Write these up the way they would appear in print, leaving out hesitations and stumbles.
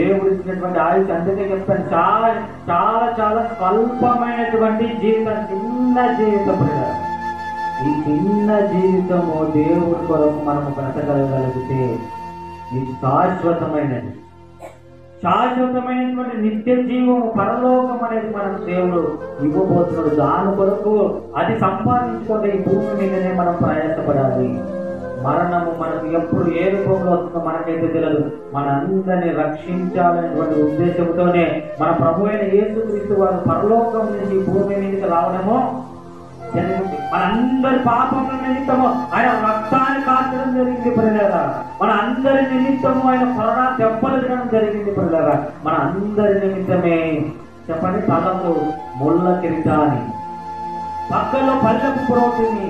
దేవుడు ఇచ్చినటువంటి ఆయుష్ అందుకే చెప్తాను, చాలా చాలా చాలా స్వల్పమైనటువంటి జీవితం, చిన్న జీవితం. ఈ చిన్న జీవితము దేవుడి కొరకు మనము బ్రతకగలిగితే ఇది శాశ్వతమైనటువంటి నిత్య జీవము, పరలోకం అనేది మనకు దేవుడు ఇవ్వబోతున్నాడు. దాని కొరకు అది సంపాదించుకుంటే ఈ భూమి మీదనే మనం ప్రయాసపడాలి. మరణము మనకు ఎప్పుడు ఏ రూపంలో వస్తుందో మనకైతే తెలియదు. మన అందరినీ రక్షించాలనేటువంటి ఉద్దేశంతోనే మన ప్రభు అయిన యేసుక్రీస్తు వారు పరలోకం నుంచి భూమి మీదకి రావడము జరిగింది. మనందరి పాపముల నిమిత్తము ఆయన రక్తాన్ని కాచడం జరిగింది ప్రియులారా. మన అందరి నిమిత్తము ఆయన కొరడా దెబ్బలు తినడం జరిగింది ప్రియులారా. మన అందరి నిమిత్తమే చెప్పండి, తలకు ముళ్ళ కిరీటాన్ని, పక్కలో పల్లెపు ప్రోటిని,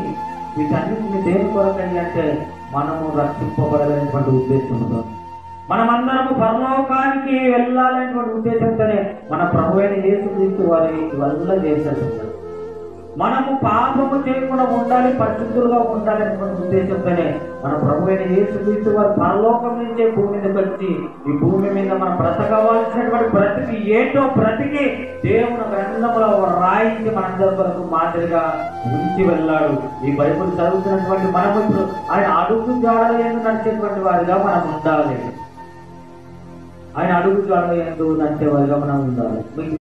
వీటన్నిటిని దేని కొరకని అంటే మనము రక్షింపబడాలనేటువంటి ఉద్దేశంతో, మనమందరము పరలోకానికి వెళ్ళాలనేటువంటి ఉద్దేశంతోనే మన ప్రభు అయిన యేసుక్రీస్తు వారి వల్ల చేశారు. మనము పాపము చేయకుండా ఉండాలి, పరిశుద్ధులుగా ఉండాలనేటువంటి ఉద్దేశంతోనే మన ప్రభు అయిన యేసుక్రీస్తు వారు పరలోకం నుంచే భూమి మీదకి వచ్చి ఈ భూమి మీద మనం బ్రతకవలసినటువంటి బ్రతికి ఏంటో బ్రతికి దేవుని గ్రంథంలో రాయించి మనందరి వరకు మాదిరిగా ఉంచి వెళ్ళాడు. ఈ బైబిల్ చదువుతున్నటువంటి మనము ఇప్పుడు ఆయన అడుగు జాడలు ఎందుకు నడిచేటువంటి వారిగా మనం ఉండాలి. ఆయన అడుగు జాడలు ఎందుకు నడిచేవారిగా మనం ఉండాలి.